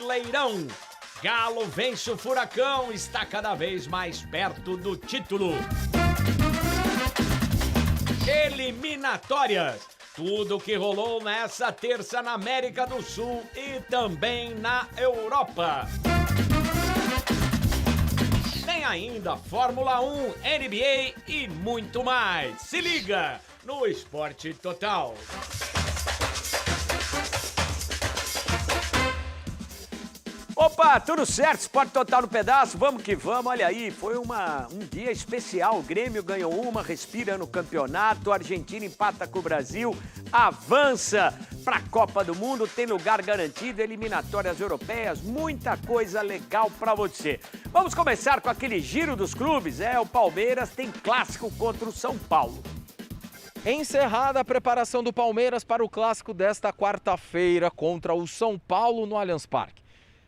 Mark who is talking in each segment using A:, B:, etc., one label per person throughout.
A: Brasileirão. Galo vence o Furacão, está cada vez mais perto do título. Eliminatórias. Tudo que rolou nessa terça na América do Sul e também na Europa. Tem ainda Fórmula 1, NBA e muito mais. Se liga no Esporte Total. Opa, tudo certo? Esporte Total no pedaço, vamos que vamos. Olha aí, foi um dia especial. O Grêmio ganhou uma, respira no campeonato. A Argentina empata com o Brasil, avança para a Copa do Mundo, tem lugar garantido, eliminatórias europeias, muita coisa legal para você. Vamos começar com aquele giro dos clubes. O Palmeiras tem clássico contra o São Paulo.
B: Encerrada a preparação do Palmeiras para o clássico desta quarta-feira contra o São Paulo no Allianz Parque.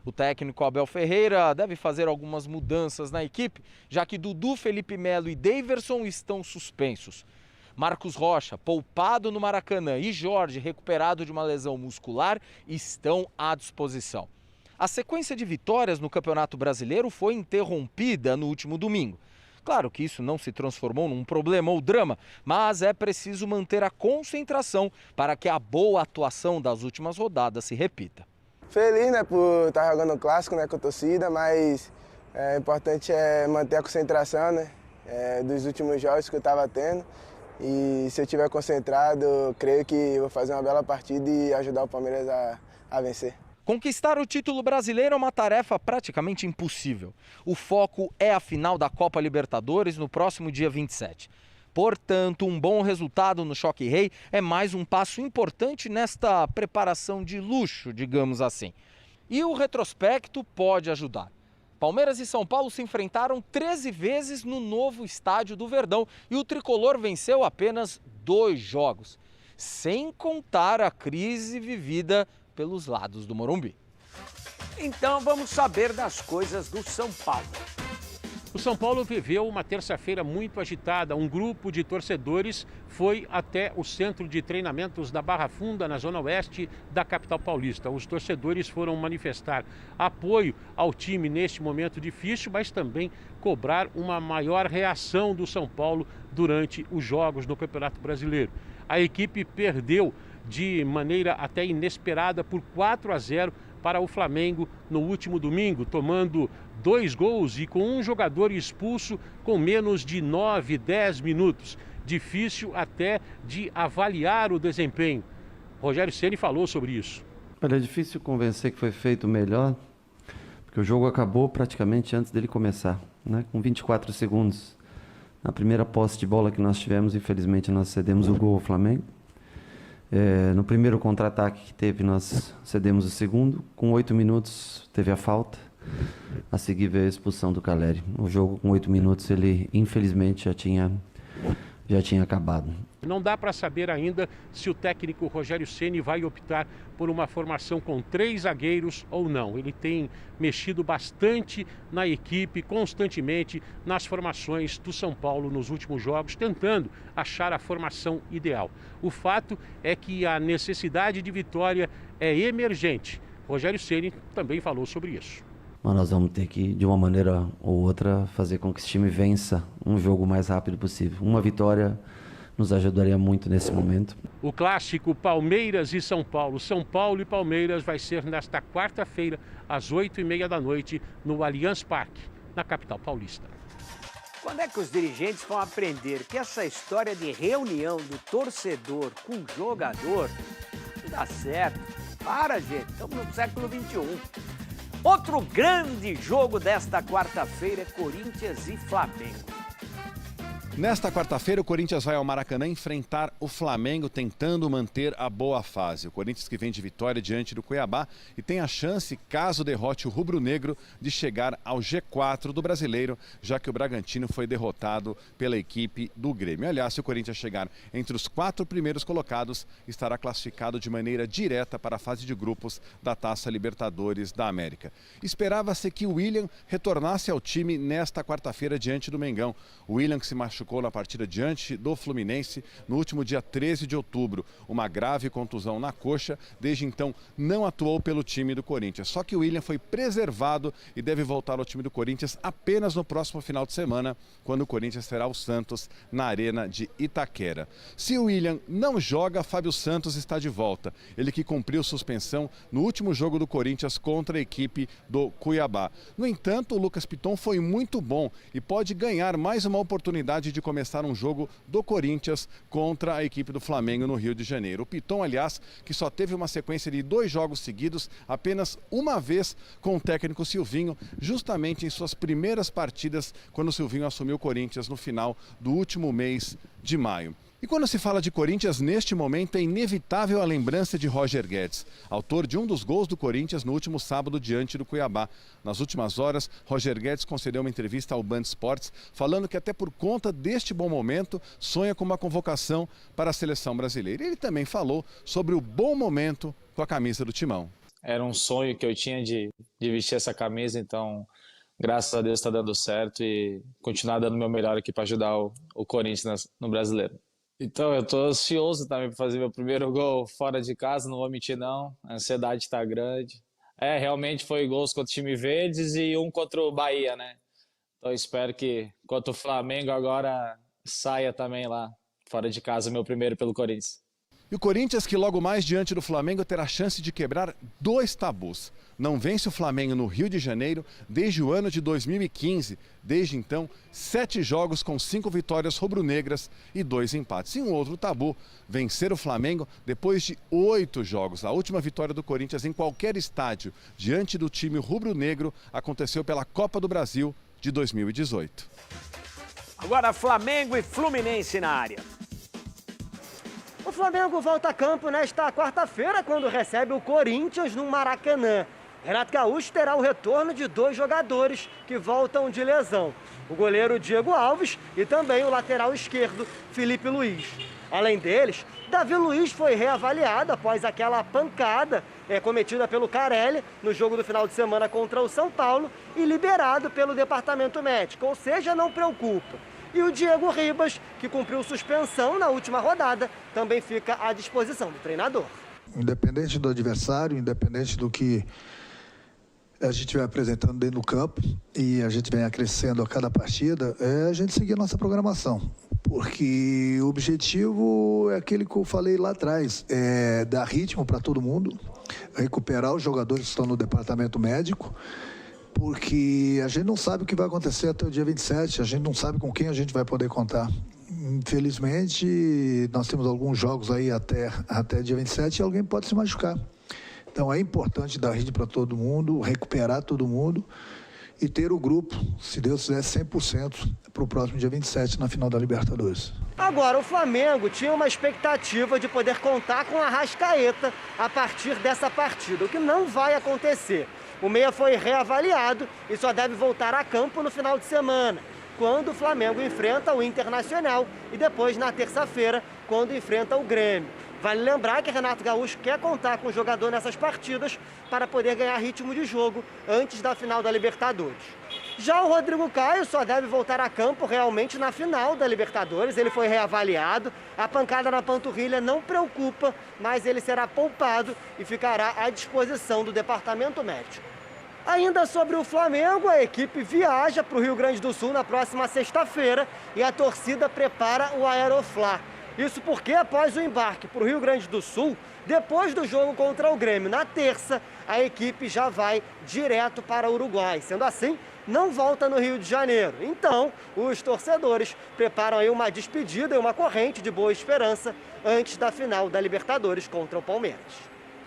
B: O técnico Abel Ferreira deve fazer algumas mudanças na equipe, já que Dudu, Felipe Melo e Daverson estão suspensos. Marcos Rocha, poupado no Maracanã, e Jorge, recuperado de uma lesão muscular, estão à disposição. A sequência de vitórias no Campeonato Brasileiro foi interrompida no último domingo. Claro que isso não se transformou num problema ou drama, mas é preciso manter a concentração para que a boa atuação das últimas rodadas se repita.
C: Feliz, por estar jogando o clássico, com a torcida, mas o importante é manter a concentração, dos últimos jogos que eu estava tendo. E se eu estiver concentrado, eu creio que vou fazer uma bela partida e ajudar o Palmeiras a vencer.
B: Conquistar o título brasileiro é uma tarefa praticamente impossível. O foco é a final da Copa Libertadores no próximo dia 27. Portanto, um bom resultado no Choque Rei é mais um passo importante nesta preparação de luxo, digamos assim. E o retrospecto pode ajudar. Palmeiras e São Paulo se enfrentaram 13 vezes no novo estádio do Verdão e o tricolor venceu apenas 2 jogos, sem contar a crise vivida pelos lados do Morumbi.
A: Então vamos saber das coisas do São Paulo.
D: O São Paulo viveu uma terça-feira muito agitada. Um grupo de torcedores foi até o centro de treinamentos da Barra Funda, na zona oeste da capital paulista. Os torcedores foram manifestar apoio ao time neste momento difícil, mas também cobrar uma maior reação do São Paulo durante os jogos no Campeonato Brasileiro. A equipe perdeu de maneira até inesperada por 4-0 para o Flamengo no último domingo, tomando 2 gols e com um jogador expulso com menos de 9, 10 minutos. Difícil até de avaliar o desempenho. Rogério Ceni falou sobre isso.
E: Olha, é difícil convencer que foi feito melhor, porque o jogo acabou praticamente antes dele começar, com 24 segundos. Na primeira posse de bola que nós tivemos, infelizmente, nós cedemos o gol ao Flamengo. No primeiro contra-ataque que teve, nós cedemos o segundo. Com 8 minutos, teve a falta. A seguir veio a expulsão do Caleri. O jogo, com 8 minutos, ele, infelizmente, já tinha acabado.
D: Não dá para saber ainda se o técnico Rogério Ceni vai optar por uma formação com 3 zagueiros ou não. Ele tem mexido bastante na equipe, constantemente nas formações do São Paulo nos últimos jogos, tentando achar a formação ideal. O fato é que a necessidade de vitória é emergente. Rogério Ceni também falou sobre isso.
E: Mas nós vamos ter que, de uma maneira ou outra, fazer com que esse time vença um jogo o mais rápido possível. Uma vitória nos ajudaria muito nesse momento.
D: O clássico Palmeiras e São Paulo. São Paulo e Palmeiras vai ser nesta quarta-feira, às 8h30 da noite, no Allianz Parque, na capital paulista.
A: Quando é que os dirigentes vão aprender que essa história de reunião do torcedor com o jogador não dá certo? Para, gente, estamos no século XXI. Outro grande jogo desta quarta-feira é Corinthians e Flamengo.
F: Nesta quarta-feira, o Corinthians vai ao Maracanã enfrentar o Flamengo, tentando manter a boa fase. O Corinthians que vem de vitória diante do Cuiabá e tem a chance, caso derrote o rubro-negro, de chegar ao G4 do Brasileiro, já que o Bragantino foi derrotado pela equipe do Grêmio. Aliás, se o Corinthians chegar entre os 4 primeiros colocados, estará classificado de maneira direta para a fase de grupos da Taça Libertadores da América. Esperava-se que o William retornasse ao time nesta quarta-feira diante do Mengão. O William, que se machucou machucou na partida diante do Fluminense no último dia 13 de outubro. Uma grave contusão na coxa, desde então não atuou pelo time do Corinthians. Só que o William foi preservado e deve voltar ao time do Corinthians apenas no próximo final de semana, quando o Corinthians terá o Santos na Arena de Itaquera. Se o William não joga, Fábio Santos está de volta. Ele que cumpriu suspensão no último jogo do Corinthians contra a equipe do Cuiabá. No entanto, o Lucas Piton foi muito bom e pode ganhar mais uma oportunidade de começar um jogo do Corinthians contra a equipe do Flamengo no Rio de Janeiro. O Piton, aliás, que só teve uma sequência de 2 jogos seguidos, apenas uma vez com o técnico Silvinho, justamente em suas primeiras partidas, quando o Silvinho assumiu o Corinthians no final do último mês de maio. E quando se fala de Corinthians, neste momento é inevitável a lembrança de Roger Guedes, autor de um dos gols do Corinthians no último sábado diante do Cuiabá. Nas últimas horas, Roger Guedes concedeu uma entrevista ao Band Esportes, falando que até por conta deste bom momento, sonha com uma convocação para a seleção brasileira. Ele também falou sobre o bom momento com a camisa do Timão.
G: Era um sonho que eu tinha de vestir essa camisa, então graças a Deus está dando certo e continuar dando o meu melhor aqui para ajudar o Corinthians no Brasileiro. Então, eu estou ansioso também para fazer meu primeiro gol fora de casa, não vou mentir não, a ansiedade está grande. Realmente foi gols contra o time Verdes e um contra o Bahia, né? Então, espero que contra o Flamengo agora saia também lá, fora de casa, meu primeiro pelo Corinthians.
F: E o Corinthians, que logo mais diante do Flamengo terá a chance de quebrar 2 tabus. Não vence o Flamengo no Rio de Janeiro desde o ano de 2015. Desde então, 7 jogos com 5 vitórias rubro-negras e 2 empates. E um outro tabu, vencer o Flamengo depois de 8 jogos. A última vitória do Corinthians em qualquer estádio diante do time rubro-negro aconteceu pela Copa do Brasil de 2018.
A: Agora Flamengo e Fluminense na área.
H: O Flamengo volta a campo nesta quarta-feira, quando recebe o Corinthians no Maracanã. Renato Gaúcho terá o retorno de 2 jogadores que voltam de lesão. O goleiro Diego Alves e também o lateral esquerdo Felipe Luiz. Além deles, Davi Luiz foi reavaliado após aquela pancada cometida pelo Carelli no jogo do final de semana contra o São Paulo e liberado pelo departamento médico, ou seja, não preocupa. E o Diego Ribas, que cumpriu suspensão na última rodada, também fica à disposição do treinador.
I: Independente do adversário, independente do que a gente vem apresentando dentro do campo e a gente vem acrescendo a cada partida, é a gente seguir a nossa programação. Porque o objetivo é aquele que eu falei lá atrás, é dar ritmo para todo mundo, recuperar os jogadores que estão no departamento médico, porque a gente não sabe o que vai acontecer até o dia 27, a gente não sabe com quem a gente vai poder contar. Infelizmente, nós temos alguns jogos aí até dia 27 e alguém pode se machucar. Então é importante dar ritmo para todo mundo, recuperar todo mundo e ter o grupo, se Deus quiser, 100% para o próximo dia 27 na final da Libertadores.
H: Agora, o Flamengo tinha uma expectativa de poder contar com a Arrascaeta a partir dessa partida, o que não vai acontecer. O meia foi reavaliado e só deve voltar a campo no final de semana, quando o Flamengo enfrenta o Internacional e depois na terça-feira, quando enfrenta o Grêmio. Vale lembrar que Renato Gaúcho quer contar com o jogador nessas partidas para poder ganhar ritmo de jogo antes da final da Libertadores. Já o Rodrigo Caio só deve voltar a campo realmente na final da Libertadores. Ele foi reavaliado, a pancada na panturrilha não preocupa, mas ele será poupado e ficará à disposição do departamento médico. Ainda sobre o Flamengo, a equipe viaja para o Rio Grande do Sul na próxima sexta-feira e a torcida prepara o Aeroflá. Isso porque após o embarque para o Rio Grande do Sul, depois do jogo contra o Grêmio na terça, a equipe já vai direto para o Uruguai. Sendo assim, não volta no Rio de Janeiro. Então, os torcedores preparam aí uma despedida e uma corrente de boa esperança antes da final da Libertadores contra o Palmeiras.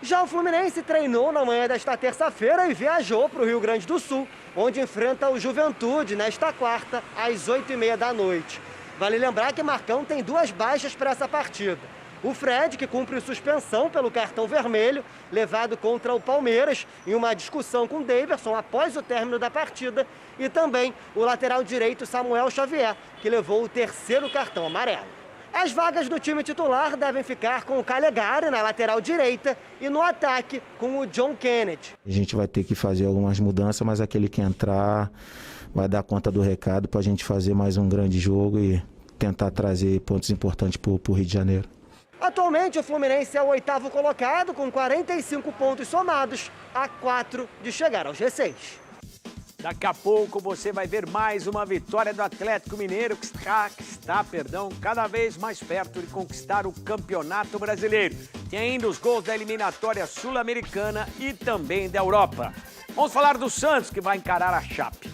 H: Já o Fluminense treinou na manhã desta terça-feira e viajou para o Rio Grande do Sul, onde enfrenta o Juventude nesta quarta, às 8h30 da noite. Vale lembrar que Marcão tem 2 baixas para essa partida. O Fred, que cumpre suspensão pelo cartão vermelho, levado contra o Palmeiras em uma discussão com o Daverson após o término da partida, e também o lateral direito Samuel Xavier, que levou o 3º cartão amarelo. As vagas do time titular devem ficar com o Calegari na lateral direita e no ataque com o John Kennedy.
J: A gente vai ter que fazer algumas mudanças, mas aquele que entrar vai dar conta do recado para a gente fazer mais um grande jogo e tentar trazer pontos importantes para o Rio de Janeiro.
H: Atualmente, o Fluminense é o 8º colocado, com 45 pontos somados, a 4 de chegar ao G6.
A: Daqui a pouco você vai ver mais uma vitória do Atlético Mineiro, que está cada vez mais perto de conquistar o Campeonato Brasileiro. Tem ainda os gols da eliminatória sul-americana e também da Europa. Vamos falar do Santos, que vai encarar a Chape.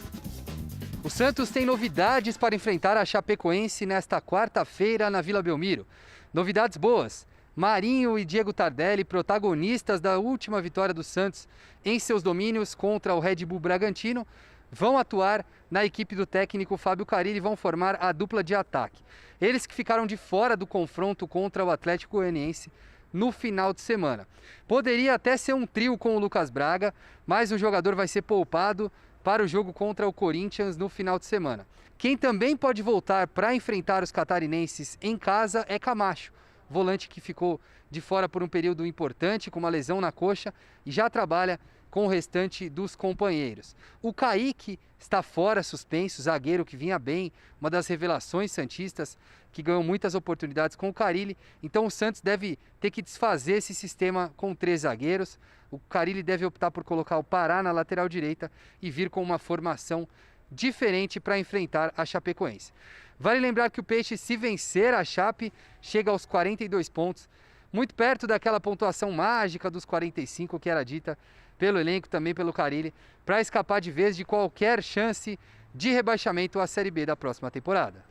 K: O Santos tem novidades para enfrentar a Chapecoense nesta quarta-feira na Vila Belmiro. Novidades boas. Marinho e Diego Tardelli, protagonistas da última vitória do Santos em seus domínios contra o Red Bull Bragantino, vão atuar na equipe do técnico Fábio Carille e vão formar a dupla de ataque. Eles que ficaram de fora do confronto contra o Atlético Goianiense no final de semana. Poderia até ser um trio com o Lucas Braga, mas o jogador vai ser poupado para o jogo contra o Corinthians no final de semana. Quem também pode voltar para enfrentar os catarinenses em casa é Camacho, volante que ficou de fora por um período importante com uma lesão na coxa e já trabalha com o restante dos companheiros. O Kaique está fora, suspenso, zagueiro que vinha bem, uma das revelações santistas que ganhou muitas oportunidades com o Carille. Então o Santos deve ter que desfazer esse sistema com 3 zagueiros. O Carille deve optar por colocar o Pará na lateral direita e vir com uma formação diferente para enfrentar a Chapecoense. Vale lembrar que o Peixe, se vencer a Chape, chega aos 42 pontos, muito perto daquela pontuação mágica dos 45 que era dita pelo elenco, também pelo Carille, para escapar de vez de qualquer chance de rebaixamento à Série B da próxima temporada.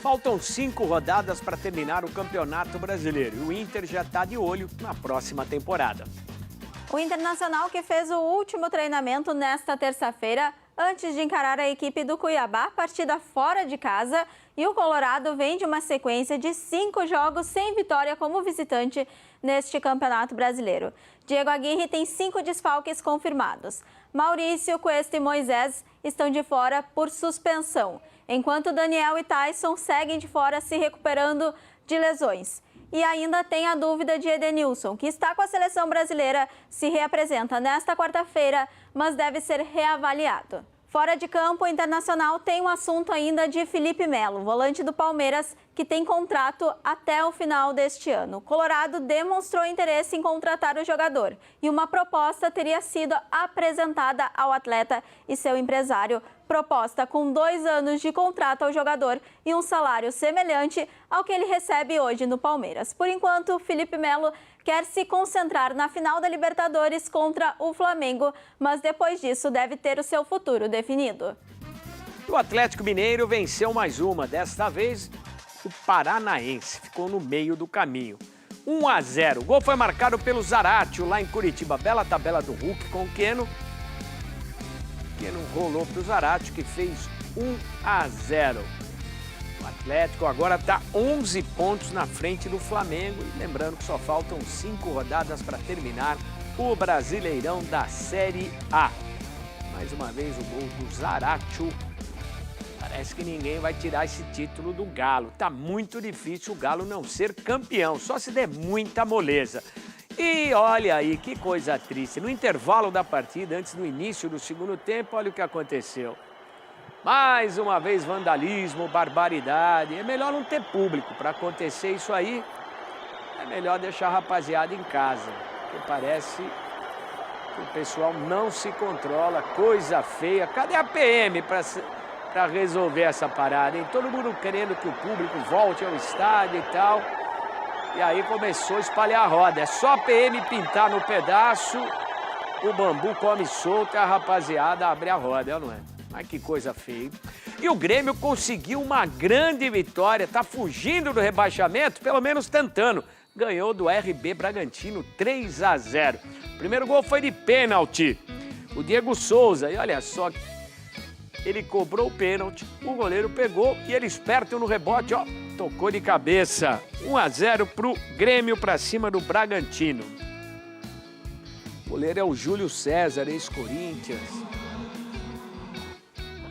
A: Faltam 5 rodadas para terminar o Campeonato Brasileiro e o Inter já está de olho na próxima temporada.
L: O Internacional, que fez o último treinamento nesta terça-feira, antes de encarar a equipe do Cuiabá, partida fora de casa, e o Colorado vem de uma sequência de 5 jogos sem vitória como visitante neste Campeonato Brasileiro. Diego Aguirre tem 5 desfalques confirmados. Maurício, Cuesta e Moisés estão de fora por suspensão, enquanto Daniel e Tyson seguem de fora se recuperando de lesões. E ainda tem a dúvida de Edenilson, que está com a seleção brasileira, se reapresenta nesta quarta-feira, mas deve ser reavaliado. Fora de campo, o Internacional tem um assunto ainda de Felipe Melo, volante do Palmeiras, que tem contrato até o final deste ano. O Colorado demonstrou interesse em contratar o jogador e uma proposta teria sido apresentada ao atleta e seu empresário, proposta com 2 anos de contrato ao jogador e um salário semelhante ao que ele recebe hoje no Palmeiras. Por enquanto, Felipe Melo quer se concentrar na final da Libertadores contra o Flamengo, mas depois disso deve ter o seu futuro definido.
A: O Atlético Mineiro venceu mais uma, desta vez o Paranaense, ficou no meio do caminho. 1-0, o gol foi marcado pelo Zaratio lá em Curitiba, bela tabela do Hulk com o Keno. Keno rolou para o Zaratio, que fez 1-0. O Atlético agora está 11 pontos na frente do Flamengo. E lembrando que só faltam 5 rodadas para terminar o Brasileirão da Série A. Mais uma vez o gol do Zaratio. Parece que ninguém vai tirar esse título do Galo. Tá muito difícil o Galo não ser campeão, só se der muita moleza. E olha aí, que coisa triste. No intervalo da partida, antes do início do segundo tempo, olha o que aconteceu. Mais uma vez vandalismo, barbaridade. É melhor não ter público para acontecer isso aí. É melhor deixar a rapaziada em casa, porque parece que o pessoal não se controla, coisa feia. Cadê a PM para resolver essa parada, hein? Todo mundo querendo que o público volte ao estádio e tal. E aí começou a espalhar a roda. É só a PM pintar no pedaço, o bambu come solto e a rapaziada abre a roda, não é? Ai, que coisa feia. E o Grêmio conseguiu uma grande vitória, tá fugindo do rebaixamento, pelo menos tentando. Ganhou do RB Bragantino 3-0. O primeiro gol foi de pênalti. O Diego Souza, e olha só, ele cobrou o pênalti, o goleiro pegou e ele esperto no rebote, ó, tocou de cabeça. 1-0 pro Grêmio para cima do Bragantino. O goleiro é o Júlio César, ex-Corinthians.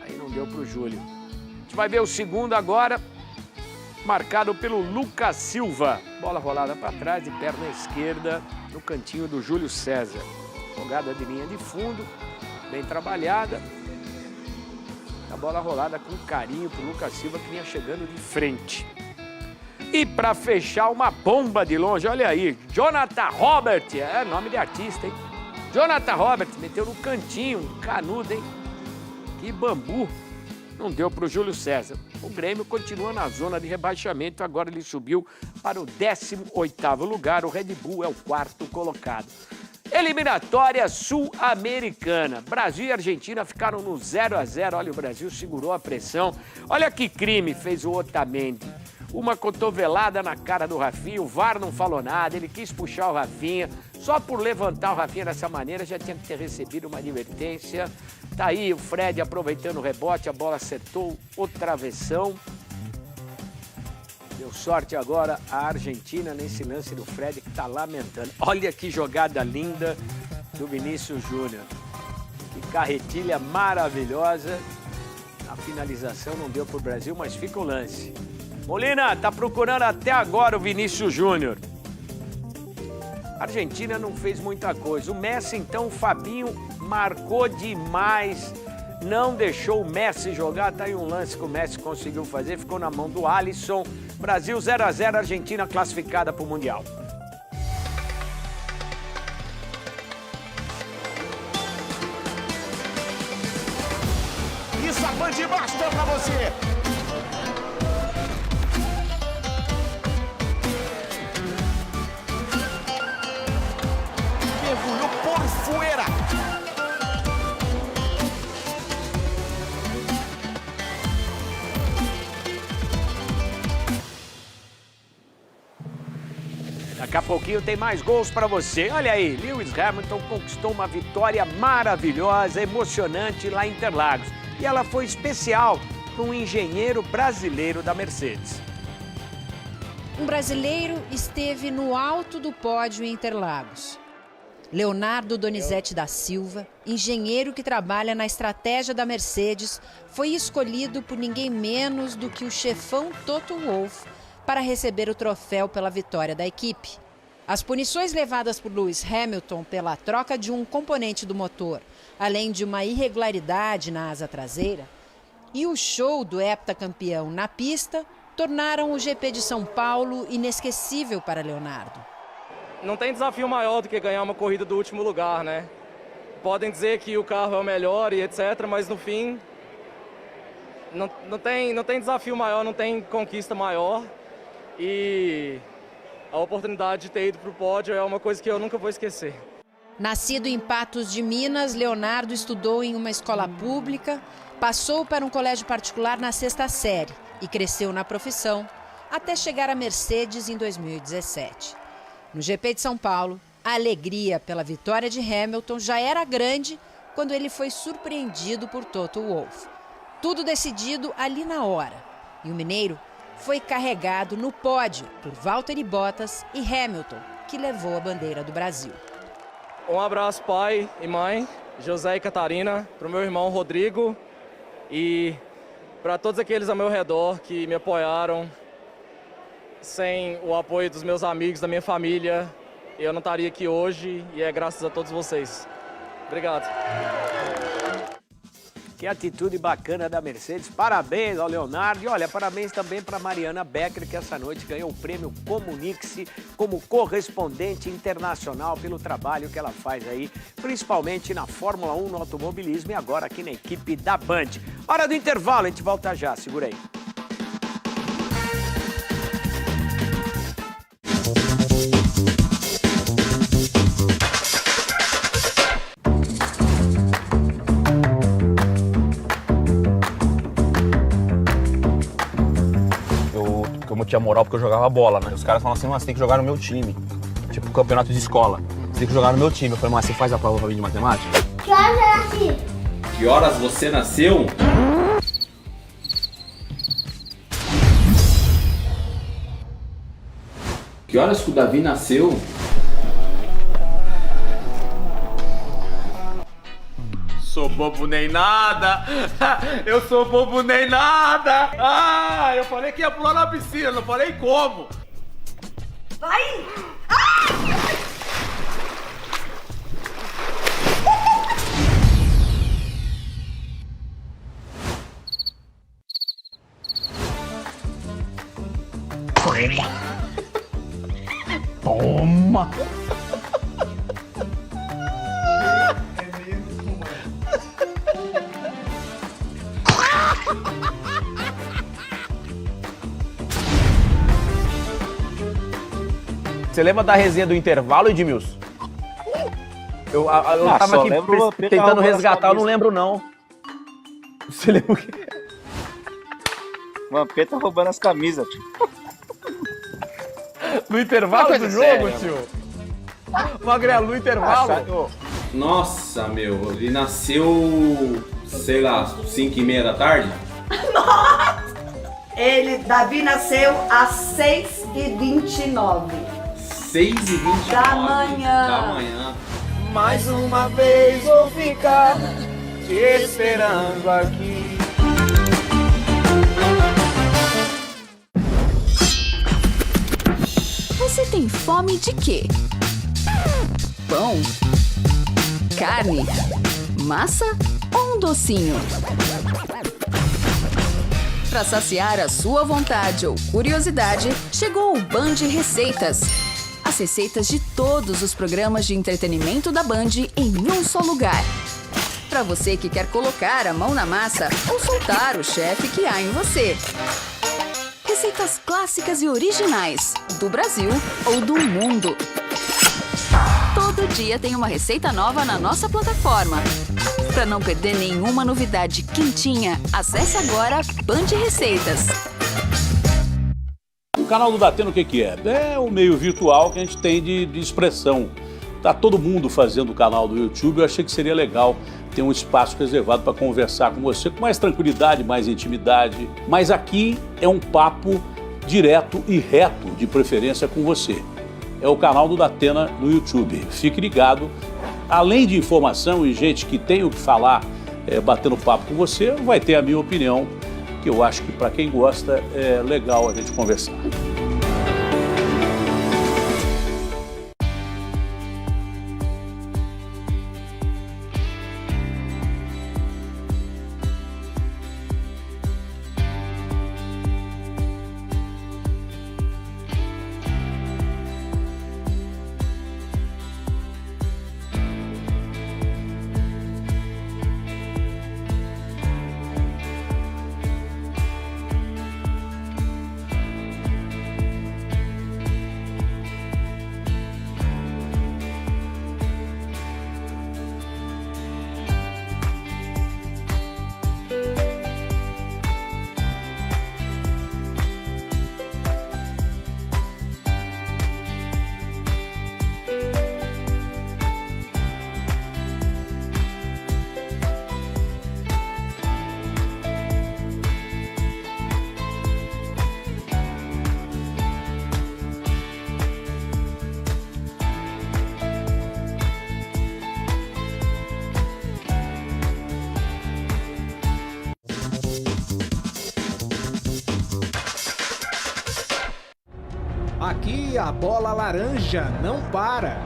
A: Aí não deu pro Júlio. A gente vai ver o segundo agora, marcado pelo Lucas Silva. Bola rolada para trás, de perna esquerda, no cantinho do Júlio César. Jogada de linha de fundo, bem trabalhada. bola rolada com carinho pro Lucas Silva, que vinha chegando de frente. E para fechar, uma bomba de longe, olha aí, Jonathan Robert, é nome de artista, hein? Jonathan Robert meteu no cantinho, um canudo, hein? Que bambu. Não deu para o Júlio César. O Grêmio continua na zona de rebaixamento, agora ele subiu para o 18º lugar, o Red Bull é o 4º colocado. Eliminatória sul-americana. Brasil e Argentina ficaram no 0-0, olha, o Brasil segurou a pressão. Olha que crime fez o Otamendi. Uma cotovelada na cara do Rafinha, o VAR não falou nada, ele quis puxar o Rafinha. Só por levantar o Rafinha dessa maneira já tinha que ter recebido uma advertência. Tá aí o Fred aproveitando o rebote, a bola acertou o travessão. Deu sorte agora a Argentina nesse lance do Fred que tá lamentando. Olha que jogada linda do Vinícius Júnior. Que carretilha maravilhosa. A finalização não deu pro Brasil, mas fica o lance. Molina, tá procurando até agora o Vinícius Júnior. A Argentina não fez muita coisa. O Messi, então, o Fabinho marcou demais. Não deixou o Messi jogar. Tá aí um lance que o Messi conseguiu fazer. Ficou na mão do Alisson. Brasil 0-0, Argentina classificada para o Mundial.
M: Isso a Band mostrou pra você. Mergulhou por fuera.
A: Daqui a pouquinho tem mais gols para você. Olha aí, Lewis Hamilton conquistou uma vitória maravilhosa, emocionante lá em Interlagos. E ela foi especial para um engenheiro brasileiro da Mercedes.
N: Um brasileiro esteve no alto do pódio em Interlagos. Leonardo Donizete da Silva, engenheiro que trabalha na estratégia da Mercedes, foi escolhido por ninguém menos do que o chefão Toto Wolff para receber o troféu pela vitória da equipe. As punições levadas por Lewis Hamilton pela troca de um componente do motor, além de uma irregularidade na asa traseira, e o show do heptacampeão na pista, tornaram o GP de São Paulo inesquecível para Leonardo.
O: Não tem desafio maior do que ganhar uma corrida do último lugar, né? Podem dizer que o carro é o melhor e etc, mas no fim não tem desafio maior, não tem conquista maior. E a oportunidade de ter ido para o pódio é uma coisa que eu nunca vou esquecer.
N: Nascido em Patos de Minas, Leonardo estudou em uma escola pública, passou para um colégio particular na 6ª série e cresceu na profissão até chegar à Mercedes em 2017. No GP de São Paulo, a alegria pela vitória de Hamilton já era grande quando ele foi surpreendido por Toto Wolff. Tudo decidido ali na hora. E o mineiro foi carregado no pódio por Valtteri Bottas e Hamilton, que levou a bandeira do Brasil.
O: Um abraço, pai e mãe, José e Catarina, para o meu irmão Rodrigo e para todos aqueles ao meu redor que me apoiaram. Sem o apoio dos meus amigos, da minha família, eu não estaria aqui hoje e é graças a todos vocês. Obrigado.
A: Que atitude bacana da Mercedes. Parabéns ao Leonardo. E olha, parabéns também para Mariana Becker, que essa noite ganhou o prêmio Comunique-se como correspondente internacional pelo trabalho que ela faz aí, principalmente na Fórmula 1, no automobilismo e agora aqui na equipe da Band. Hora do intervalo, a gente volta já. Segura aí.
P: Eu tinha moral porque eu jogava bola, né? Os caras falam assim, mas você tem que jogar no meu time. Tipo, campeonato de escola. Você tem que jogar no meu time. Eu falei, mas você faz a prova pra mim de matemática?
Q: Que horas eu nasci?
P: Que horas você nasceu? Que horas que o Davi nasceu? Sou bobo nem nada! Eu sou bobo nem nada! Ah, eu falei que ia pular na piscina, não falei como!
Q: Vai!
P: Toma!
R: Você lembra da resenha do intervalo, Edmilson? Eu tava aqui tentando resgatar, eu não lembro não. Você lembra o quê?
S: O Vampeta roubando as camisas, tio.
R: No intervalo do jogo, tio? Magrelo, no intervalo.
T: Nossa, meu, ele nasceu, sei lá, 5h30 da tarde?
U: Nossa! Davi nasceu às 6h29.
T: 6h29
U: da manhã.
S: Mais uma vez vou ficar te esperando aqui.
V: Você tem fome de quê? Pão? Carne? Massa ou um docinho? Para saciar a sua vontade ou curiosidade, chegou o Band Receitas. As receitas de todos os programas de entretenimento da Band em um só lugar. Para você que quer colocar a mão na massa ou soltar o chefe que há em você. Receitas clássicas e originais, do Brasil ou do mundo. Todo dia tem uma receita nova na nossa plataforma. Para não perder nenhuma novidade quentinha, acesse agora Band Receitas.
W: O canal do Datena o que é? É o meio virtual que a gente tem de expressão. Tá todo mundo fazendo o canal do YouTube, eu achei que seria legal ter um espaço reservado para conversar com você com mais tranquilidade, mais intimidade. Mas aqui é um papo direto e reto, de preferência com você. É o canal do Datena no YouTube. Fique ligado. Além de informação e gente que tem o que falar, batendo papo com você, vai ter a minha opinião, que eu acho que para quem gosta é legal a gente conversar.
X: Aqui a bola laranja não para.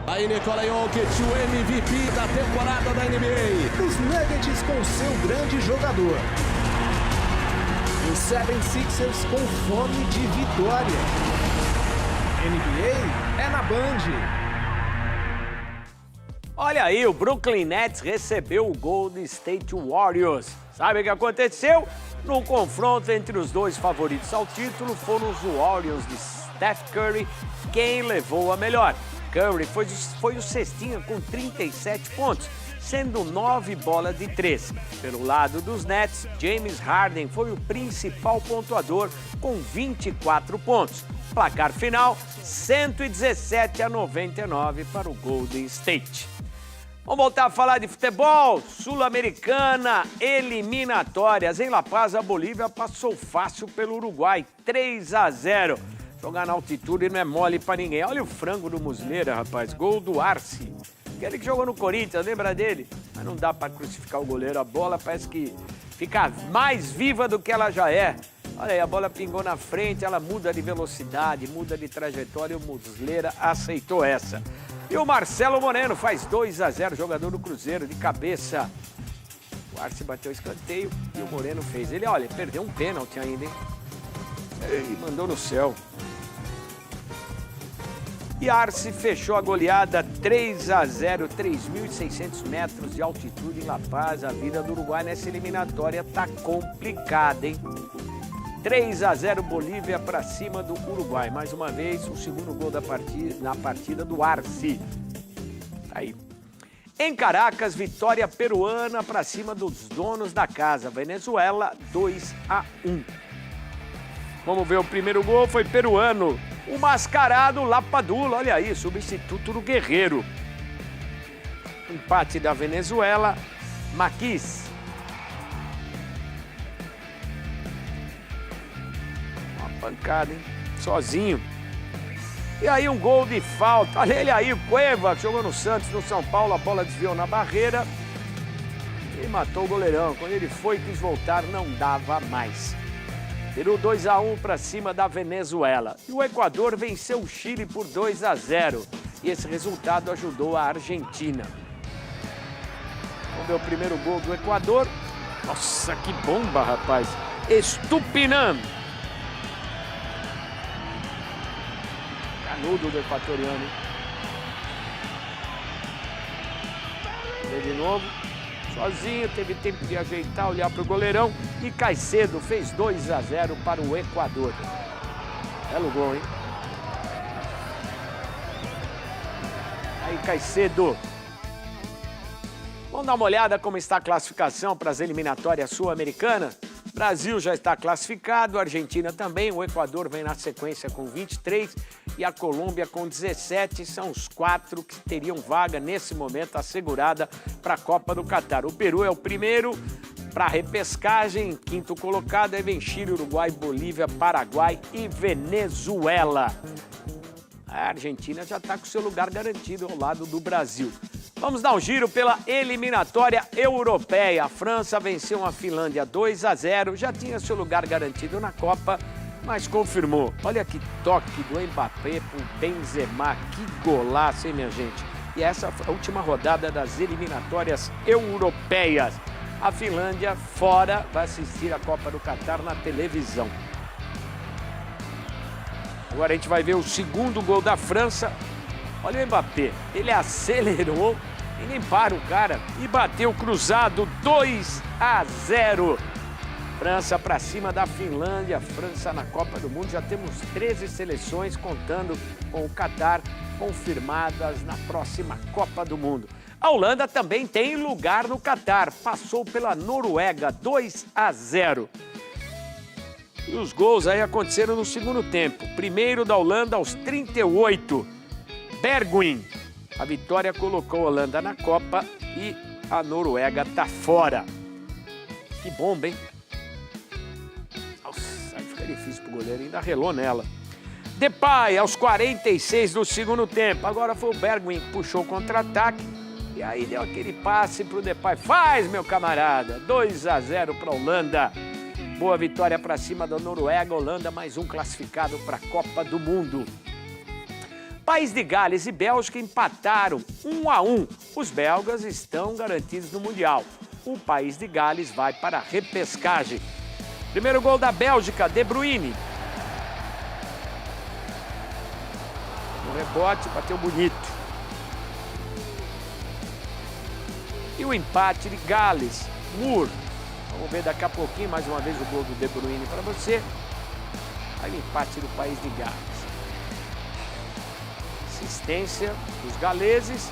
M: Aí Nikola Jokic, o MVP da temporada da NBA.
X: Os Nuggets com seu grande jogador. Os 76ers com fome de vitória. NBA é na Band.
A: Olha aí, o Brooklyn Nets recebeu o Golden State Warriors. Sabe o que aconteceu? No confronto entre os dois favoritos ao título, foram os Warriors de Steph Curry quem levou a melhor. Curry foi o cestinha com 37 pontos, sendo 9 bolas de 3. Pelo lado dos Nets, James Harden foi o principal pontuador com 24 pontos. Placar final, 117-99 para o Golden State. Vamos voltar a falar de futebol. Sul-Americana, eliminatórias. Em La Paz, a Bolívia passou fácil pelo Uruguai, 3-0. Jogar na altitude não é mole pra ninguém. Olha o frango do Muslera, rapaz. Gol do Arce. Aquele que jogou no Corinthians, lembra dele? Mas não dá pra crucificar o goleiro. A bola parece que fica mais viva do que ela já é. Olha aí, a bola pingou na frente, ela muda de velocidade, muda de trajetória. O Muslera aceitou essa. E o Marcelo Moreno faz 2-0, jogador do Cruzeiro, de cabeça. O Arce bateu o escanteio e o Moreno fez. Ele, olha, perdeu um pênalti ainda, hein? Ei, mandou no céu. E Arce fechou a goleada 3-0, 3.600 metros de altitude em La Paz. A vida do Uruguai nessa eliminatória tá complicada, hein? 3-0 Bolívia para cima do Uruguai. Mais uma vez, o segundo gol na partida do Arce. Aí. Em Caracas, vitória peruana para cima dos donos da casa. Venezuela, 2-1. Vamos ver o primeiro gol, foi peruano. O mascarado Lapadula, olha aí, substituto do Guerreiro. Empate da Venezuela, Maquis. Uma pancada, hein? Sozinho. E aí um gol de falta. Olha ele aí, o Cueva, que jogou no Santos, no São Paulo, a bola desviou na barreira e matou o goleirão. Quando ele foi e quis voltar, não dava mais. Peru 2-1 para cima da Venezuela. E o Equador venceu o Chile por 2-0. E esse resultado ajudou a Argentina. Vamos ver o primeiro gol do Equador. Nossa, que bomba, rapaz. Estupinan. Canudo do equatoriano. Vê de novo. Sozinho, teve tempo de ajeitar, olhar para o goleirão. E Caicedo fez 2-0 para o Equador. Belo gol, hein? Aí, Caicedo. Vamos dar uma olhada como está a classificação para as eliminatórias sul-americanas. Brasil já está classificado, a Argentina também, o Equador vem na sequência com 23 e a Colômbia com 17. São os 4 que teriam vaga nesse momento assegurada para a Copa do Catar. O Peru é o primeiro para a repescagem, quinto colocado, aí vem Chile, Uruguai, Bolívia, Paraguai e Venezuela. A Argentina já está com seu lugar garantido ao lado do Brasil. Vamos dar um giro pela eliminatória europeia. A França venceu a Finlândia 2-0, já tinha seu lugar garantido na Copa, mas confirmou. Olha que toque do Mbappé pro Benzema, que golaço, hein, minha gente? E essa foi a última rodada das eliminatórias europeias. A Finlândia fora vai assistir a Copa do Catar na televisão. Agora a gente vai ver o segundo gol da França. Olha o Mbappé, ele acelerou e nem para o cara e bateu cruzado 2-0. França para cima da Finlândia, França na Copa do Mundo. Já temos 13 seleções contando com o Catar confirmadas na próxima Copa do Mundo. A Holanda também tem lugar no Catar, passou pela Noruega 2-0. E os gols aí aconteceram no segundo tempo. Primeiro da Holanda aos 38. Bergwijn. A vitória colocou a Holanda na Copa e a Noruega tá fora. Que bomba, hein? Nossa, aí fica difícil pro goleiro, ainda relou nela. Depay, aos 46 do segundo tempo. Agora foi o Bergwijn que puxou o contra-ataque e aí deu aquele passe pro Depay. Faz, meu camarada! 2-0 para a Holanda. Boa vitória para cima da Noruega. Holanda, mais um classificado para a Copa do Mundo. País de Gales e Bélgica empataram 1-1. Os belgas estão garantidos no Mundial. O País de Gales vai para a repescagem. Primeiro gol da Bélgica, De Bruyne. No rebote, bateu bonito. E o empate de Gales, Moore. Vamos ver daqui a pouquinho, mais uma vez, o gol do De Bruyne para você. Aí o empate do País de Gales. Assistência dos galeses.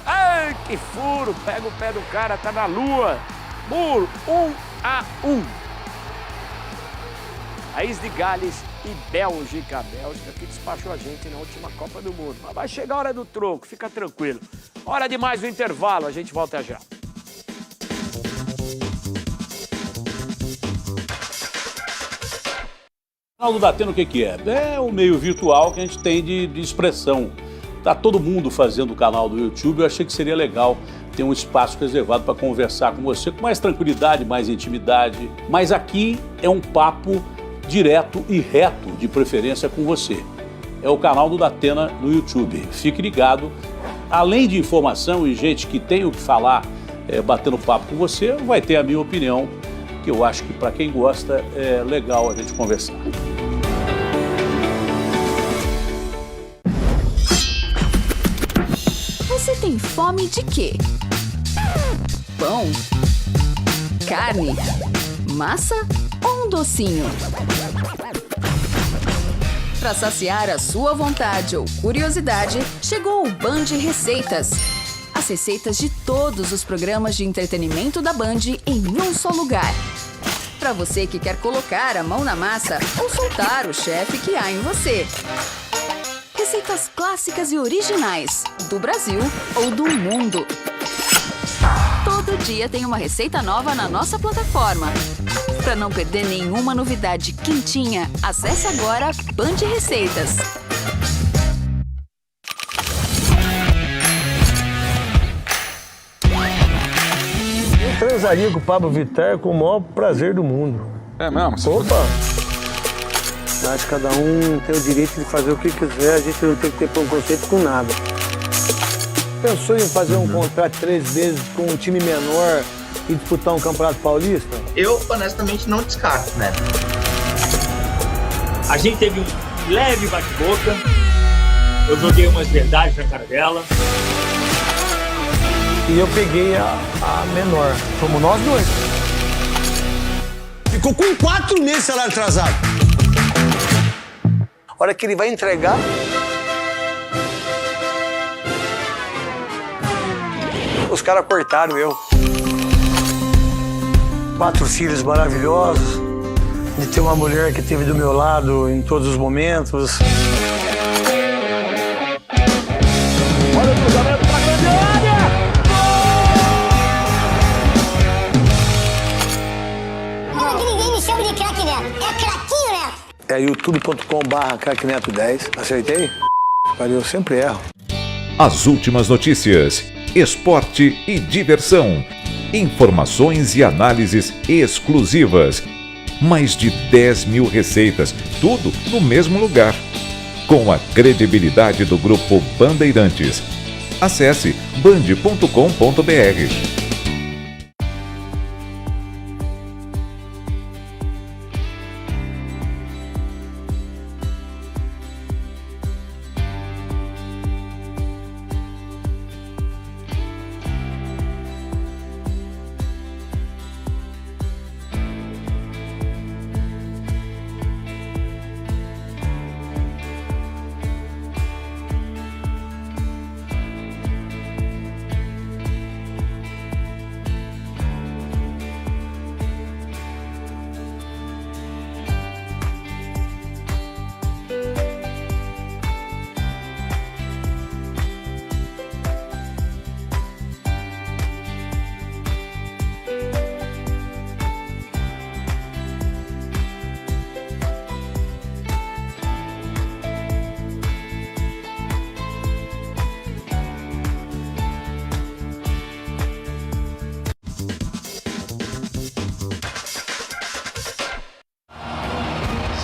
A: Ai, que furo! Pega o pé do cara, tá na lua. Moore, 1-1. País de Gales e Bélgica. A Bélgica que despachou a gente na última Copa do Mundo. Mas vai chegar a hora do troco, fica tranquilo. Hora de mais um intervalo, a gente volta já.
W: O canal do Datena, o que é? É o meio virtual que a gente tem de expressão. Tá todo mundo fazendo o canal do YouTube, eu achei que seria legal ter um espaço reservado para conversar com você com mais tranquilidade, mais intimidade. Mas aqui é um papo direto e reto, de preferência com você. É o canal do Datena no YouTube. Fique ligado. Além de informação e gente que tem o que falar, batendo papo com você, vai ter a minha opinião, que que eu acho que para quem gosta é legal a gente conversar.
V: Você tem fome de quê? Pão? Carne? Massa ou um docinho? Para saciar a sua vontade ou curiosidade, chegou o Band Receitas. As receitas de todos os programas de entretenimento da Band em um só lugar. Para você que quer colocar a mão na massa ou soltar o chefe que há em você. Receitas clássicas e originais, do Brasil ou do mundo. Todo dia tem uma receita nova na nossa plataforma. Para não perder nenhuma novidade quentinha, acesse agora Band Receitas.
B: Eu transaria com o Pablo Vittar com o maior prazer do mundo.
W: É mesmo?
B: Opa! Acho que cada um tem o direito de fazer o que quiser, a gente não tem que ter preconceito com nada. Pensou em fazer um contrato 3 vezes com um time menor e disputar um campeonato paulista?
C: Eu, honestamente, não descarto, né? A gente teve um leve bate-boca, eu joguei umas verdades na cara dela.
B: E eu peguei a menor. Fomos nós dois.
D: Ficou com 4 meses de salário atrasado.
B: A hora que ele vai entregar... Os caras cortaram eu. 4 filhos maravilhosos, de ter uma mulher que esteve do meu lado em todos os momentos.
D: Olha o cruzamento pra grande área!
Q: Não que ninguém me chama de craque Neto. É craquinho Neto.
B: É youtube.com/craqueneto10. Acertei? Eu sempre erro.
E: As últimas notícias, esporte e diversão. Informações e análises exclusivas. Mais de 10 mil receitas, tudo no mesmo lugar. Com a credibilidade do Grupo Bandeirantes. Acesse band.com.br.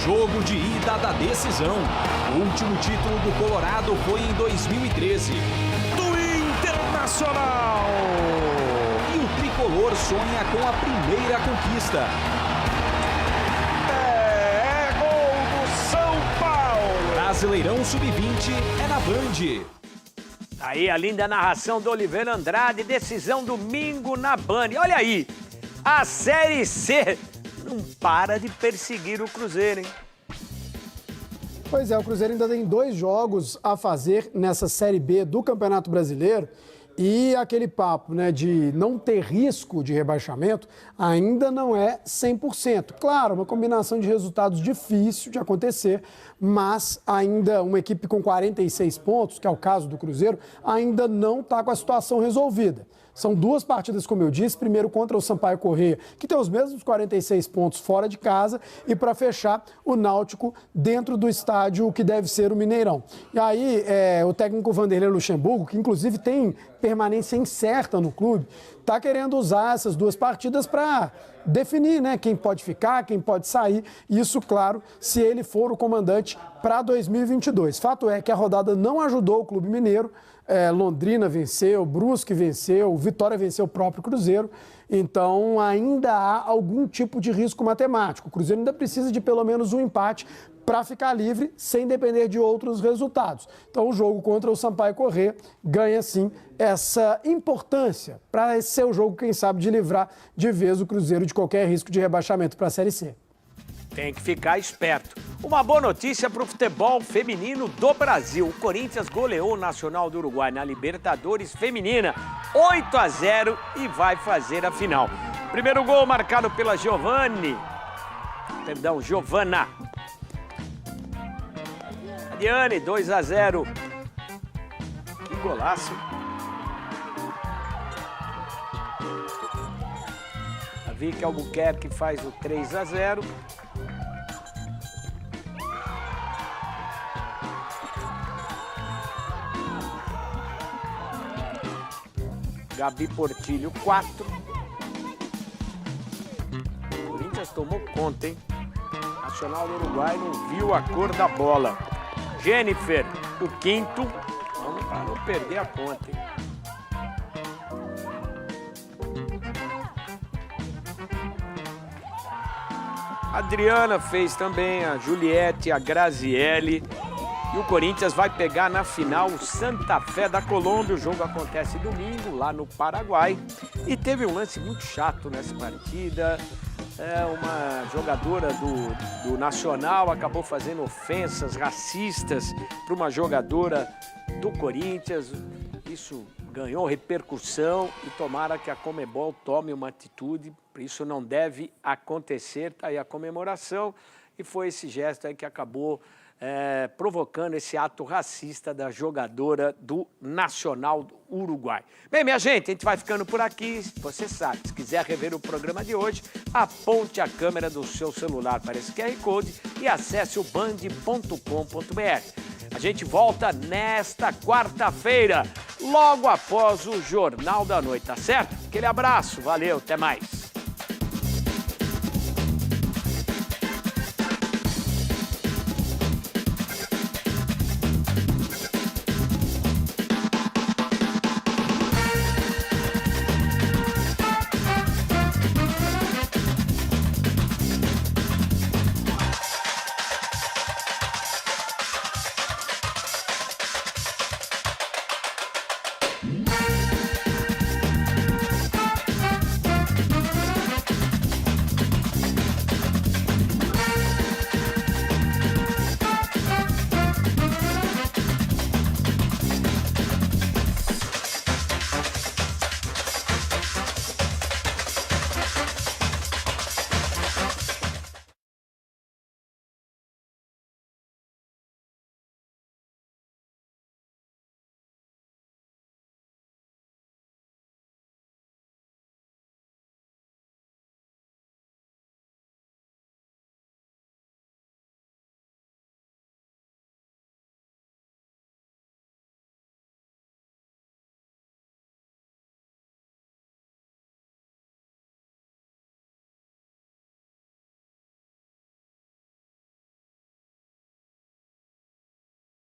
M: Jogo de ida da decisão. O último título do Colorado foi em 2013. Do Internacional! E o tricolor sonha com a primeira conquista. É gol do São Paulo! Brasileirão Sub-20 é na Band.
A: Aí a linda narração do Oliveira Andrade, decisão domingo na Band. Olha aí, a Série C não para de perseguir o Cruzeiro, hein?
Y: Pois é, o Cruzeiro ainda tem 2 jogos a fazer nessa Série B do Campeonato Brasileiro e aquele papo, né, de não ter risco de rebaixamento ainda não é 100%. Claro, uma combinação de resultados difícil de acontecer, mas ainda uma equipe com 46 pontos, que é o caso do Cruzeiro, ainda não está com a situação resolvida. São 2 partidas, como eu disse, primeiro contra o Sampaio Corrêa, que tem os mesmos 46 pontos fora de casa, e para fechar, o Náutico dentro do estádio que deve ser o Mineirão. E aí, o técnico Vanderlei Luxemburgo, que inclusive tem permanência incerta no clube, está querendo usar essas 2 partidas para definir, né, quem pode ficar, quem pode sair. Isso, claro, se ele for o comandante para 2022. Fato é que a rodada não ajudou o Clube Mineiro. Londrina venceu, Brusque venceu, Vitória venceu o próprio Cruzeiro. Então, ainda há algum tipo de risco matemático. O Cruzeiro ainda precisa de pelo menos um empate para ficar livre, sem depender de outros resultados. Então, o jogo contra o Sampaio Corrêa ganha, sim, essa importância para ser o jogo, quem sabe, de livrar de vez o Cruzeiro de qualquer risco de rebaixamento para a Série C.
A: Tem que ficar esperto. Uma boa notícia para o futebol feminino do Brasil. O Corinthians goleou o Nacional do Uruguai na Libertadores Feminina, 8-0, e vai fazer a final. Primeiro gol marcado pela Giovana. Diane, 2-0. Que golaço. A Vicky Albuquerque faz o 3-0. Gabi Portilho, 4. O Corinthians tomou conta, hein? Nacional do Uruguai não viu a cor da bola. Jennifer, o 5º. Vamos para não perder a conta, hein? A Adriana fez também, a Juliette, a Graziele. E o Corinthians vai pegar na final o Santa Fé da Colômbia. O jogo acontece domingo, lá no Paraguai. E teve um lance muito chato nessa partida. Uma jogadora do Nacional acabou fazendo ofensas racistas para uma jogadora do Corinthians. Isso ganhou repercussão e tomara que a Conmebol tome uma atitude. Isso não deve acontecer. Está aí a comemoração e foi esse gesto aí que acabou provocando esse ato racista da jogadora do Nacional do Uruguai. Bem, minha gente, a gente vai ficando por aqui. Você sabe, se quiser rever o programa de hoje, aponte a câmera do seu celular para esse QR Code e acesse o band.com.br. A gente volta nesta quarta-feira, logo após o Jornal da Noite, tá certo? Aquele abraço, valeu, até mais.